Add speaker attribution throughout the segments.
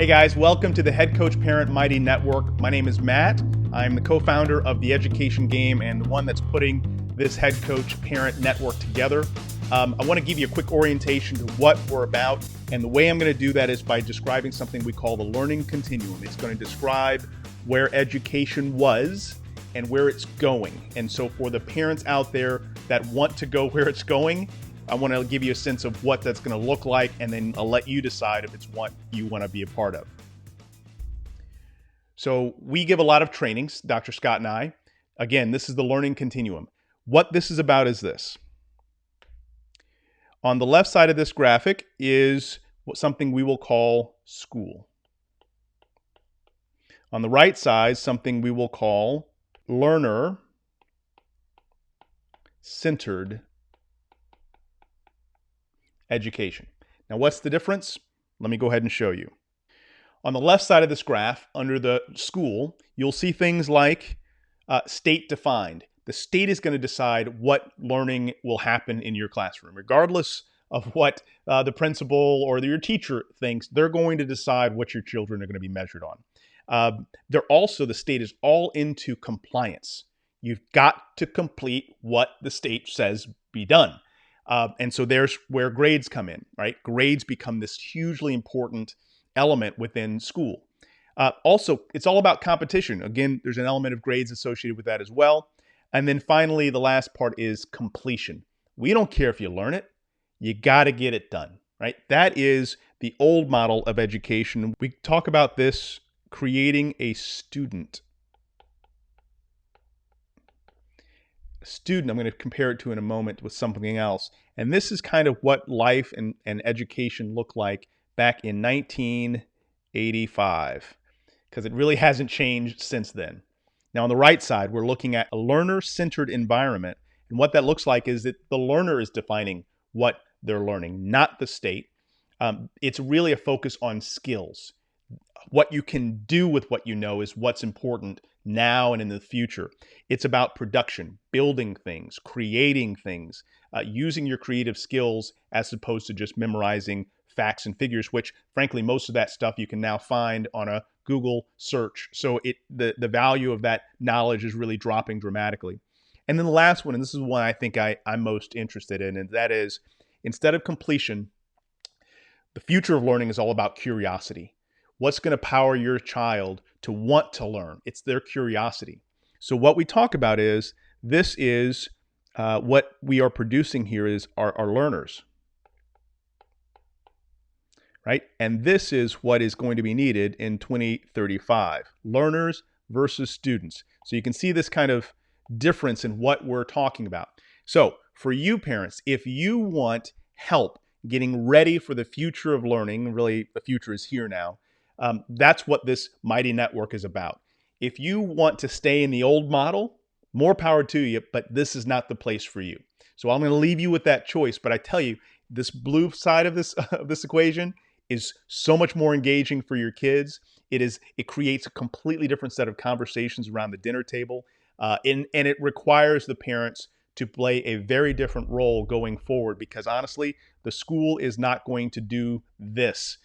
Speaker 1: Hey guys, welcome to the Head Coach Parent Mighty Network. My name is Matt. I'm the co-founder of the Education Game and the one that's putting this Head Coach Parent Network together. I want to give you a quick orientation to what we're about. And the way I'm going to do that is by describing something we call the learning continuum. It's going to describe where education was and where it's going. And so for the parents out there that want to go where it's going, I want to give you a sense of what that's going to look like, and then I'll let you decide if it's what you want to be a part of. So we give a lot of trainings, Dr. Scott and I. Again, this is the learning continuum. What this is about is this. On the left side of this graphic is something we will call school. On the right side, something we will call learner-centered education. Now, what's the difference? Let me go ahead and show you. On the left side of this graph, under the school, you'll see things like state defined. The state is going to decide what learning will happen in your classroom. Regardless of what the principal or your teacher thinks, they're going to decide what your children are going to be measured on. The state is all into compliance. You've got to complete what the state says be done. And so there's where grades come in, right? Grades become this hugely important element within school. Also, it's all about competition. Again, there's an element of grades associated with that as well. And then finally, the last part is completion. We don't care if you learn it. You got to get it done, right? That is the old model of education. We talk about this creating a student. I'm going to compare it to in a moment with something else. And this is kind of what life and education looked like back in 1985, because it really hasn't changed since then. Now, on the right side, we're looking at a learner-centered environment. And what that looks like is that the learner is defining what they're learning, not the state. It's really a focus on skills. What you can do with what you know is what's important now and in the future. It's about production, building things, creating things, using your creative skills as opposed to just memorizing facts and figures, which frankly, most of that stuff you can now find on a Google search. So the value of that knowledge is really dropping dramatically. And then the last one, and this is one I think I'm most interested in, and that is, instead of completion, the future of learning is all about curiosity. What's going to power your child to want to learn? It's their curiosity. So what we talk about is, this is what we are producing here is our learners, right? And this is what is going to be needed in 2035, learners versus students. So you can see this kind of difference in what we're talking about. So for you parents, if you want help getting ready for the future of learning, really the future is here now, that's what this Mighty Network is about. If you want to stay in the old model, more power to you, but this is not the place for you. So I'm going to leave you with that choice. But I tell you, this blue side of this equation is so much more engaging for your kids. It creates a completely different set of conversations around the dinner table, and it requires the parents to play a very different role going forward, because honestly, the school is not going to do this.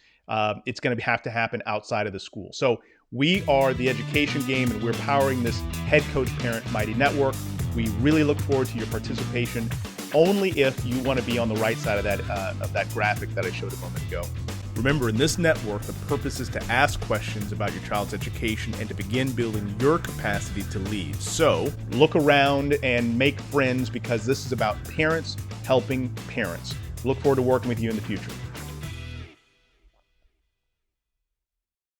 Speaker 1: It's going to have to happen outside of the school. So we are the Education Game, and we're powering this Head Coach Parent Mighty Network. We really look forward to your participation, only if you want to be on the right side of that graphic that I showed a moment ago. Remember, in this network, the purpose is to ask questions about your child's education and to begin building your capacity to lead. So look around and make friends, because this is about parents helping parents. Look forward to working with you in the future.